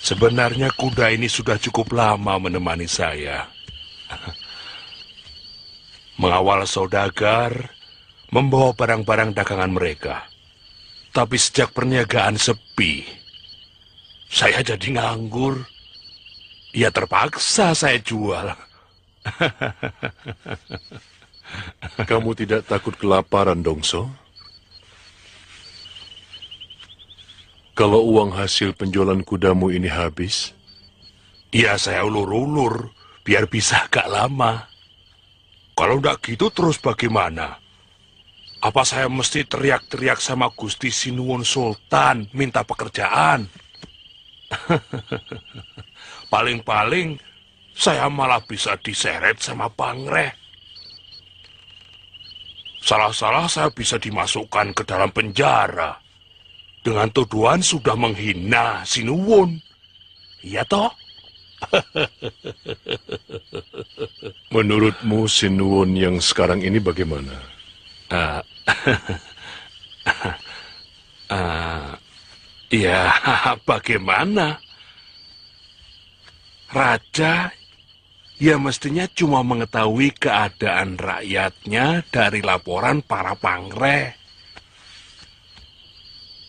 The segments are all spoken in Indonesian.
Sebenarnya kuda ini sudah cukup lama menemani saya. Mengawal saudagar, membawa barang-barang dagangan mereka. Tapi sejak perniagaan sepi, saya jadi nganggur. Ya terpaksa saya jual. Kamu tidak takut kelaparan, Dongso? Kalau uang hasil penjualan kudamu ini habis? Ya saya ulur-ulur, biar bisa agak lama. Kalau enggak gitu terus bagaimana? Apa saya mesti teriak-teriak sama Gusti Sinuwun Sultan minta pekerjaan? Paling-paling saya malah bisa diseret sama Pangreh. Salah-salah saya bisa dimasukkan ke dalam penjara. Dengan tuduhan sudah menghina Sinuwun. Iya toh? Menurutmu Sinuwun yang sekarang ini bagaimana? Ya, bagaimana? Raja, ya mestinya cuma mengetahui keadaan rakyatnya dari laporan para pangreh.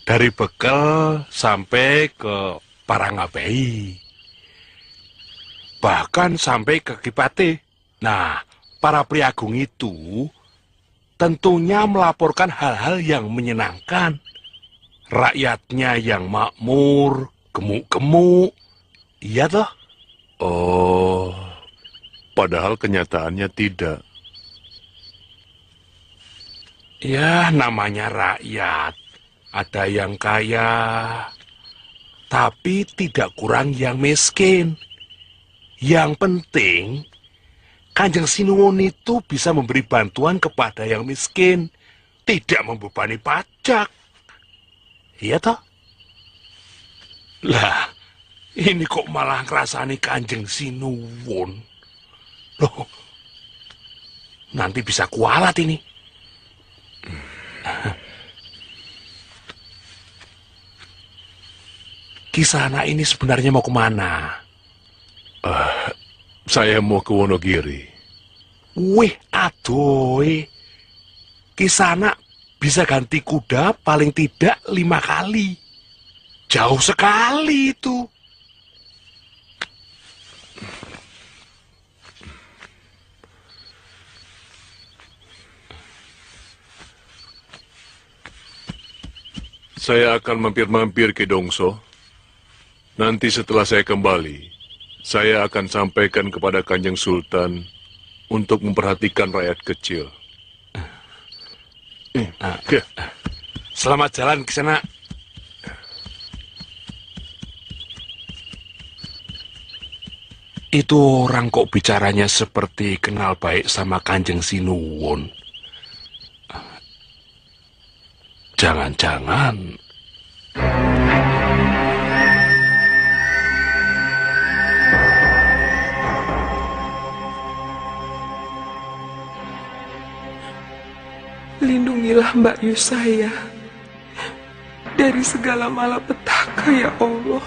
Dari Bekel sampai ke Parangabei. Bahkan sampai ke Kipate. Nah, para priagung itu tentunya melaporkan hal-hal yang menyenangkan. Rakyatnya yang makmur, gemuk-gemuk. Iya toh? Oh, padahal kenyataannya tidak. Ya, namanya rakyat. Ada yang kaya, tapi tidak kurang yang miskin. Yang penting, Kanjeng Sinuwun itu bisa memberi bantuan kepada yang miskin, tidak membebani pajak. Iya toh? Lah, ini kok malah ngerasani Kanjeng Sinuwun. Loh, nanti bisa kualat ini. Kisana ini sebenarnya mau kemana? Saya mau ke Wonogiri. Wih, adoy. Kisana bisa ganti kuda paling tidak 5 kali. Jauh sekali itu. Saya akan mampir-mampir ke Dongso. Nanti setelah saya kembali, saya akan sampaikan kepada Kanjeng Sultan untuk memperhatikan rakyat kecil. Selamat jalan ke sana. Itu orang kok bicaranya seperti kenal baik sama Kanjeng Sinuwun. Jangan-jangan lindungilah Mbak Yu saya dari segala malapetaka ya Allah.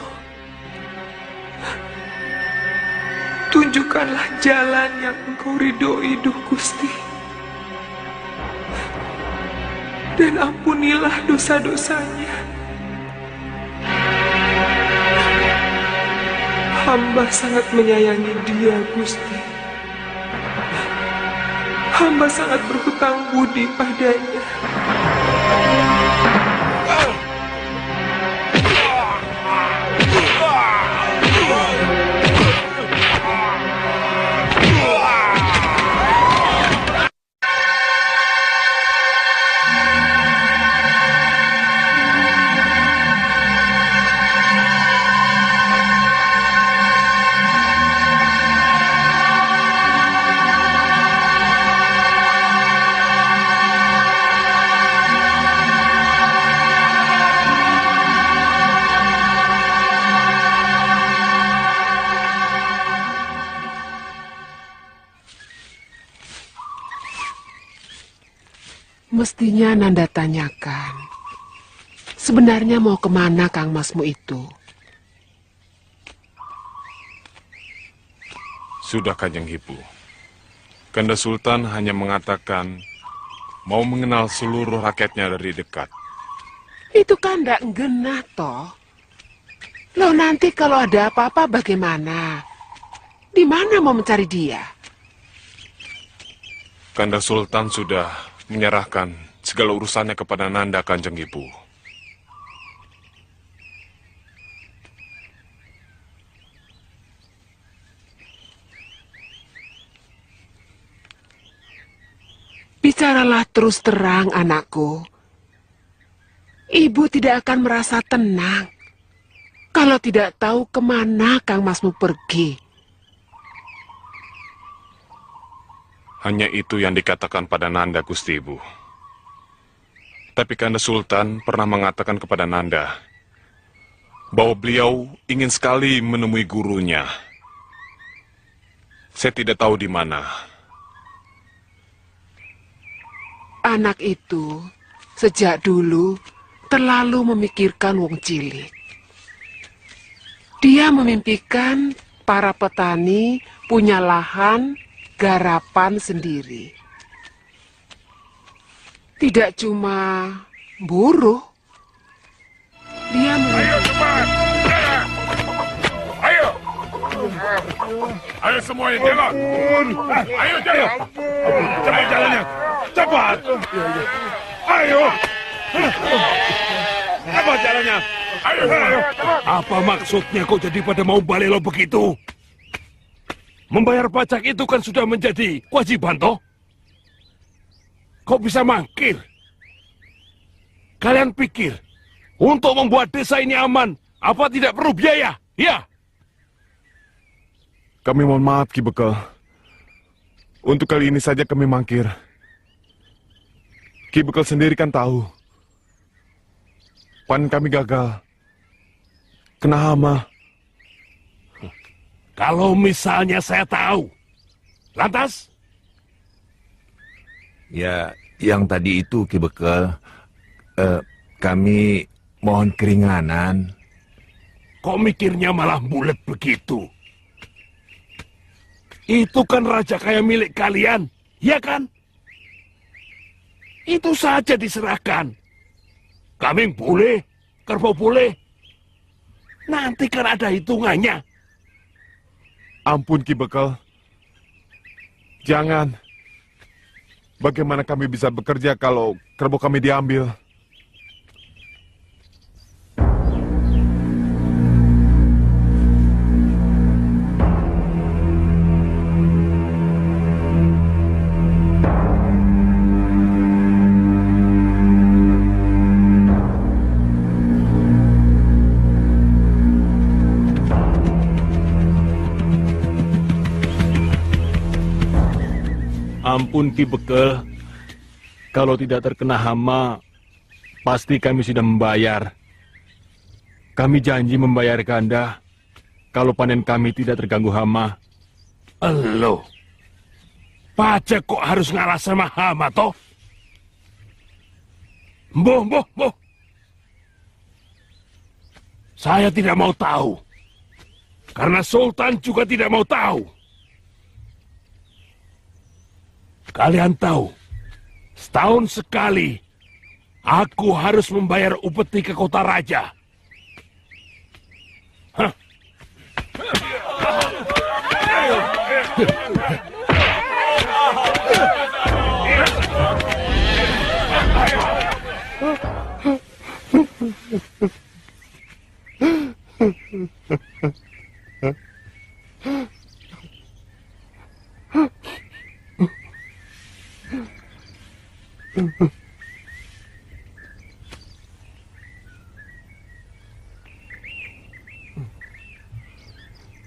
Tunjukkanlah jalan yang Engkau ridhoi, Duh Gusti. Dan ampunilah dosa-dosanya. Hamba sangat menyayangi dia, Gusti. Hamba sangat berhutang budi padanya. Mestinya Nanda tanyakan, sebenarnya mau kemana Kang Masmu itu? Sudah Kanjeng Hipu. Kanda Sultan hanya mengatakan mau mengenal seluruh rakyatnya dari dekat. Itu kan ndak genah toh. Loh nanti kalau ada apa-apa bagaimana? Di mana mau mencari dia? Kanda Sultan sudah menyerahkan segala urusannya kepada Nanda Kanjeng Hipu. Bicaralah terus terang, anakku. Ibu tidak akan merasa tenang kalau tidak tahu kemana Kang Masmu pergi. Hanya itu yang dikatakan pada Nanda, Gusti Ibu. Tapi Kanda Sultan pernah mengatakan kepada Nanda bahwa beliau ingin sekali menemui gurunya. Saya tidak tahu di mana. Anak itu sejak dulu terlalu memikirkan wong cilik. Dia memimpikan para petani punya lahan garapan sendiri. Tidak cuma buruh. Dia Ayo cepat! Ayo! Ayo semuanya jalan! Ayo jalan! Cepat jalannya! Cepat! Ayo! Cepat jalannya! Ayo! Apa maksudnya kok jadi pada mau balelo begitu? Membayar pajak itu kan sudah menjadi kewajiban toh? Kok bisa mangkir? Kalian pikir untuk membuat desa ini aman, apa tidak perlu biaya? Ya. Kami mohon maaf, Ki Bekel. Untuk kali ini saja kami mangkir. Ki Bekel sendiri kan tahu. Panen kami gagal. Kena hama. Kalau misalnya saya tahu, lantas? Ya, yang tadi itu Ki Bekel, kami mohon keringanan. Kok mikirnya malah bulat begitu? Itu kan raja kaya milik kalian, ya kan? Itu saja diserahkan. Kambing boleh, kerbau boleh. Nanti kan ada hitungannya. Ampun, Ki Bekel. Jangan. Bagaimana kami bisa bekerja kalau kerbau kami diambil? Ampun Ki Bekel, kalau tidak terkena hama, pasti kami sudah membayar. Kami janji membayar ganda kalau panen kami tidak terganggu hama. Elo, pajak kok harus ngalah sama hama toh? Boh. Saya tidak mau tahu, karena Sultan juga tidak mau tahu. Kalian tahu, setahun sekali aku harus membayar upeti ke kota raja. Hah?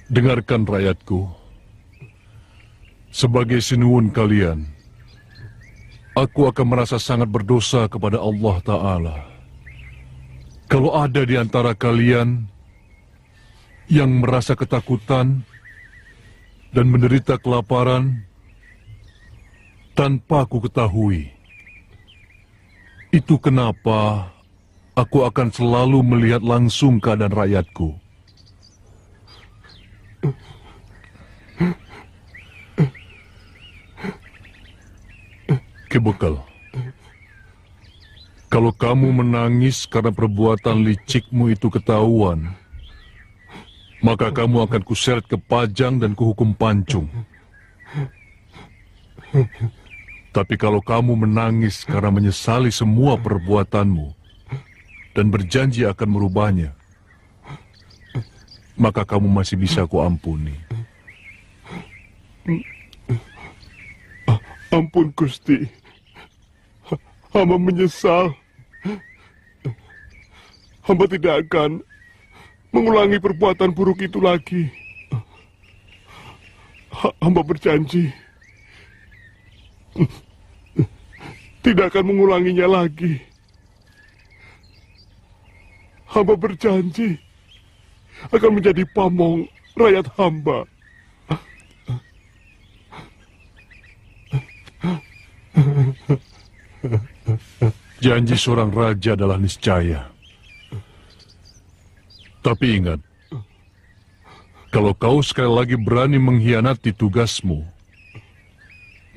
Dengarkan rakyatku. Sebagai sinuwun kalian, aku akan merasa sangat berdosa kepada Allah Ta'ala. Kalau ada di antara kalian yang merasa ketakutan dan menderita kelaparan tanpa aku ketahui, itu kenapa aku akan selalu melihat langsung keadaan rakyatku. Ki Bekal, kalau kamu menangis karena perbuatan licikmu itu ketahuan, maka kamu akan kuseret ke Pajang dan kuhukum pancung. Tapi kalau kamu menangis karena menyesali semua perbuatanmu dan berjanji akan merubahnya, maka kamu masih bisa kuampuni. Ampun Gusti, hamba menyesal. Hamba tidak akan mengulangi perbuatan buruk itu lagi. Hamba berjanji tidak akan mengulanginya lagi. Hamba berjanji akan menjadi pamong rakyat hamba. Janji seorang raja adalah niscaya. Tapi ingat, kalau kau sekali lagi berani mengkhianati tugasmu,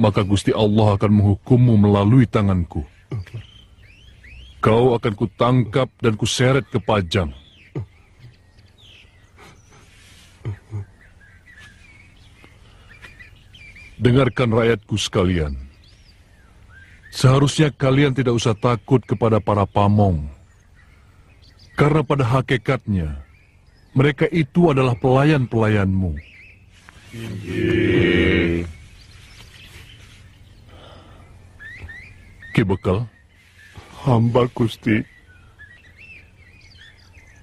maka Gusti Allah akan menghukummu melalui tanganku. Kau akan kutangkap dan kuseret ke Pajang. Dengarkan rakyatku sekalian. Seharusnya kalian tidak usah takut kepada para pamong. Karena pada hakikatnya, mereka itu adalah pelayan-pelayanmu. Ki Bekal, Hamba Gusti.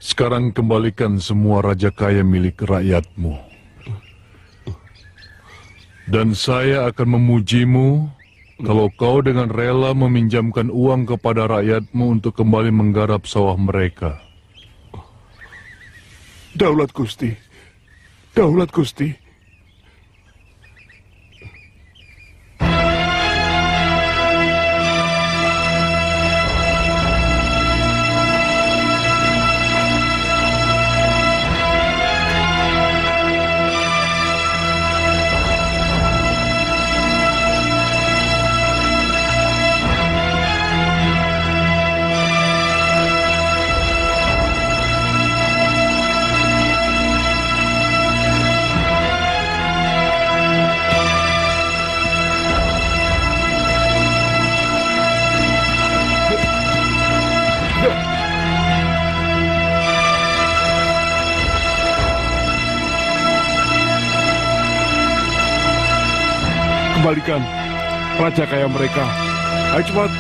sekarang kembalikan semua raja kaya milik rakyatmu. Dan saya akan memujimu kalau kau dengan rela meminjamkan uang kepada rakyatmu untuk kembali menggarap sawah mereka. Daulat Gusti. Daulat Gusti. Kembalikan raja kaya mereka. Ayo cepat.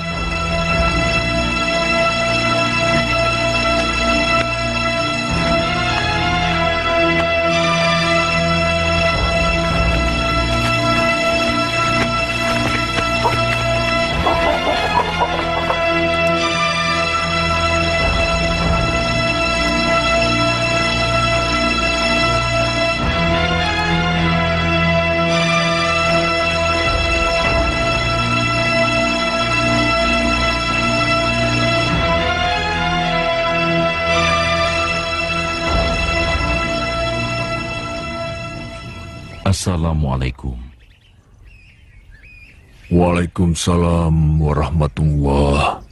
Assalamualaikum. Waalaikumsalam warahmatullah.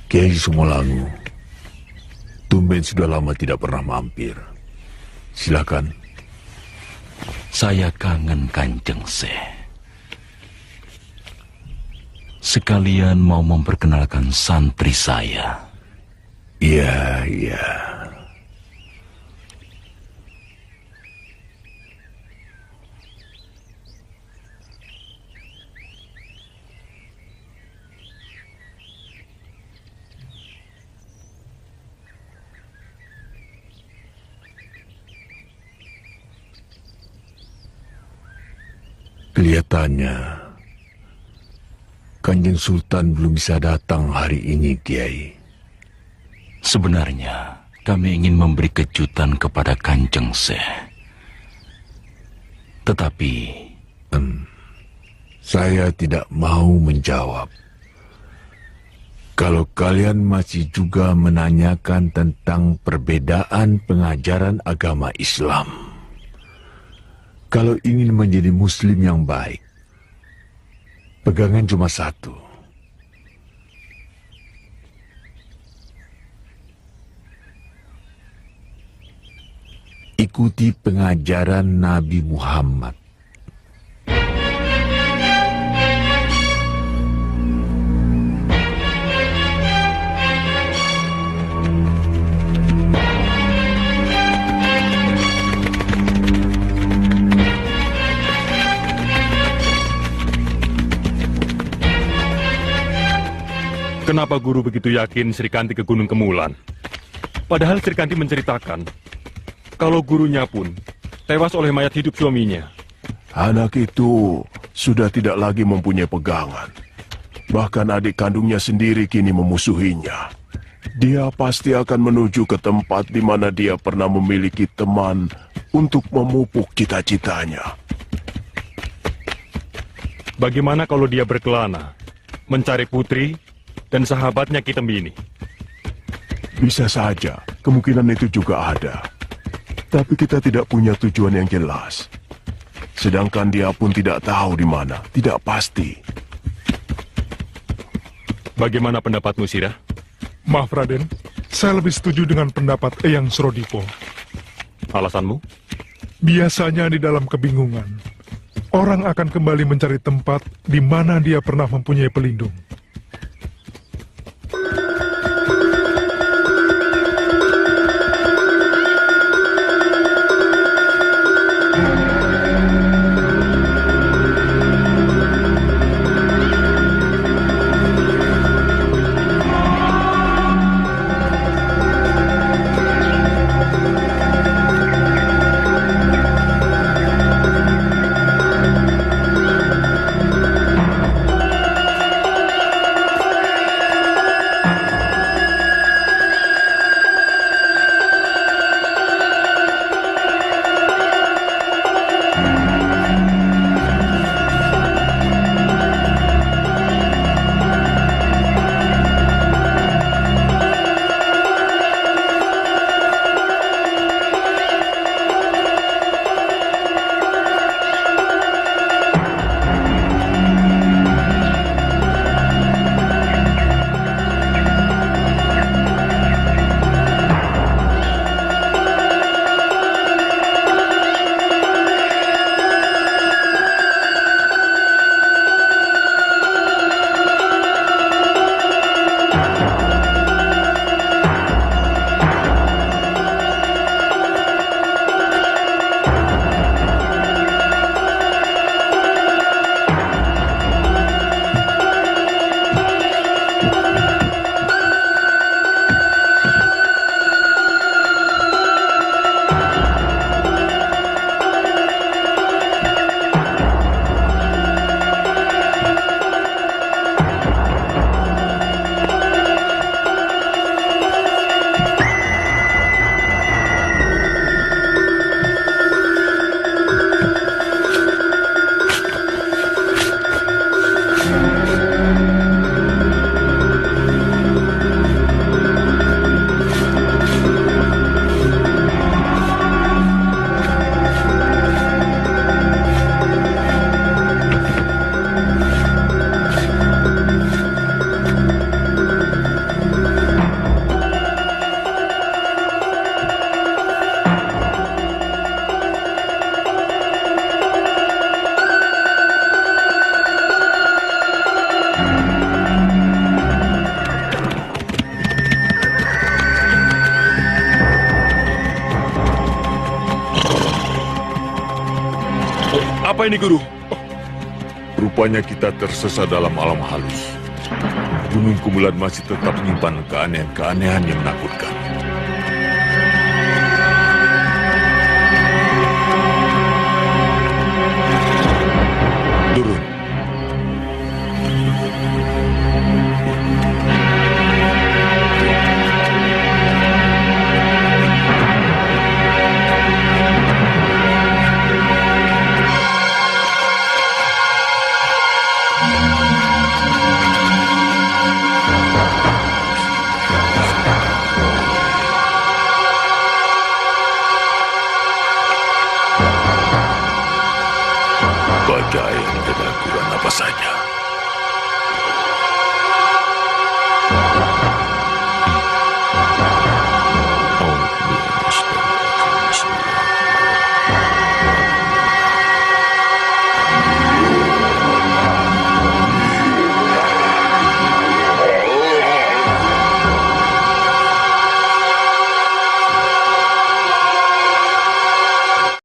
Kiai Sumolangu, tumben sudah lama tidak pernah mampir. Silakan. Saya kangen Kanjeng Syekh. Sekalian mau memperkenalkan santri saya. Iya, iya. Kelihatannya Kanjeng Sultan belum bisa datang hari ini, Kiai. Sebenarnya kami ingin memberi kejutan kepada Kanjeng Syekh. Tetapi Saya tidak mau menjawab. Kalau kalian masih juga menanyakan tentang perbedaan pengajaran agama Islam, kalau ingin menjadi Muslim yang baik, pegangan cuma satu. Ikuti pengajaran Nabi Muhammad. Kenapa guru begitu yakin Sri Kanti ke Gunung Kemulan? Padahal Sri Kanti menceritakan kalau gurunya pun tewas oleh mayat hidup suaminya. Anak itu sudah tidak lagi mempunyai pegangan. Bahkan adik kandungnya sendiri kini memusuhinya. Dia pasti akan menuju ke tempat di mana dia pernah memiliki teman untuk memupuk cita-citanya. Bagaimana kalau dia berkelana, mencari putri dan sahabatnya Ki Tembini? Bisa saja, kemungkinan itu juga ada. Tapi kita tidak punya tujuan yang jelas. Sedangkan dia pun tidak tahu di mana, tidak pasti. Bagaimana pendapatmu, Sirah? Maaf, Raden. Saya lebih setuju dengan pendapat Eyang Srodipo. Alasanmu? Biasanya di dalam kebingungan, orang akan kembali mencari tempat di mana dia pernah mempunyai pelindung. Apa ini, Guru? Rupanya kita tersesat dalam alam halus. Gunung Kemulan masih tetap menyimpan keanehan-keanehan yang menakutkan. Turun. badai dan akuran apa saja.